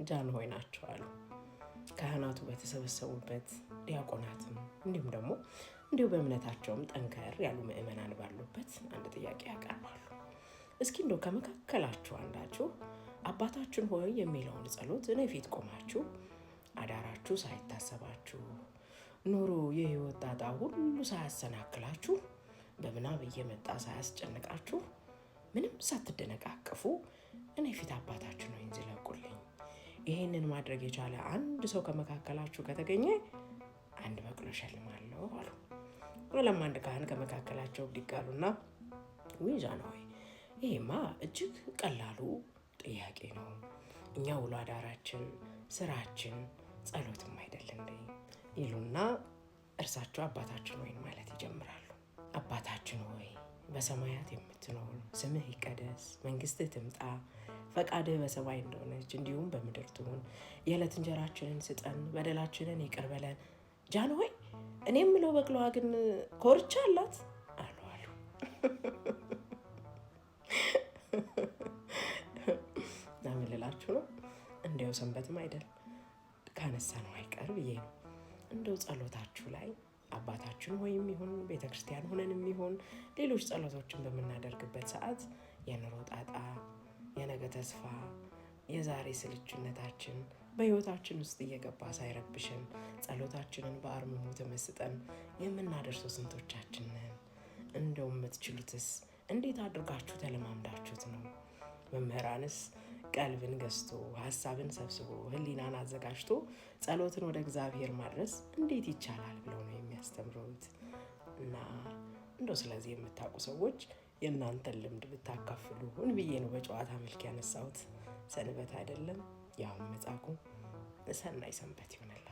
ጃንሆይ ናቸው አሉ። ካህናቱ በተሰበሰቡበት ዲያቆናትም እንዲሁም ደግሞ በእምነታቸውም ጠንከር ያሉ ምእመናን ባሉበት አንድ ጥያቄ ያቀርባሉ። እስኪ እንደው ከመካከላችሁ አንዳችሁ አባታችን ሆይ የሚለውን ጸሎት እኔ ፊት ቆማችሁ አዳራችሁ ሳይታሰባችሁ ኑሮ የህይወት ጣጣ ሁሉ ሳያሰናክላችሁ በምናብ እየመጣ ሳያስጨንቃችሁ ምንም ሳትደነቃቀፉ እኔ ፊት አባታችን ሆይ እንዝለቁልኝ። ይሄንን ማድረግ የቻለ አንድ ሰው ከመካከላችሁ ከተገኘ አንድ በቅሎ እሸልማለሁ አሉ። ወለም አንድ ካህን ከመካከላቸው ቢጋሉና ጃንሆይ ይሄማ እጅግ ቀላሉ ጥያቄ ነው። እኛ ውሎ አዳራችን ስራችን ጸሎትም አይደል እንዴ ይሉና እርሳቸው አባታችን ሆይ ማለት ይጀምራሉ። አባታችን ሆይ በሰማያት የምትኖር ስምህ ይቀደስ፣ መንግስትህ ትምጣ፣ ፈቃድህ በሰማይ እንደሆነች እንዲሁም በምድር ትሁን። የዕለት እንጀራችንን ስጠን፣ በደላችንን ይቅር በለን። ጃንሆይ እኔ የምለው በቅሎዋ ግን ኮርቻ አላት አሉ። ምን ልላችሁ ነው? እንዲያው ሰንበትም አይደል ካነሳ ነው አይቀር ብዬ ነው። እንደው ጸሎታችሁ ላይ አባታችን ሆይም ይሁን ቤተክርስቲያን ሆነንም ይሁን ሌሎች ጸሎቶችን በምናደርግበት ሰዓት የኑሮ ጣጣ፣ የነገ ተስፋ፣ የዛሬ ስልችነታችን በህይወታችን ውስጥ እየገባ ሳይረብሽን ጸሎታችንን በአርምሞ ተመስጠን የምናደርሰው ስንቶቻችን ነን? እንደው የምትችሉትስ እንዴት አድርጋችሁ ተለማምዳችሁት ነው? መምህራንስ ቀልብን ገዝቶ ሀሳብን ሰብስቦ ህሊናን አዘጋጅቶ ጸሎትን ወደ እግዚአብሔር ማድረስ እንዴት ይቻላል ብለው ነው የሚያስተምሩት። እና እንደው ስለዚህ የምታውቁ ሰዎች የእናንተን ልምድ ብታካፍሉን ብዬ ነው በጨዋታ መልክ ያነሳሁት። ሰንበት አይደለም ያው መጻጉ። ሰናይ ሰንበት ይሆናል።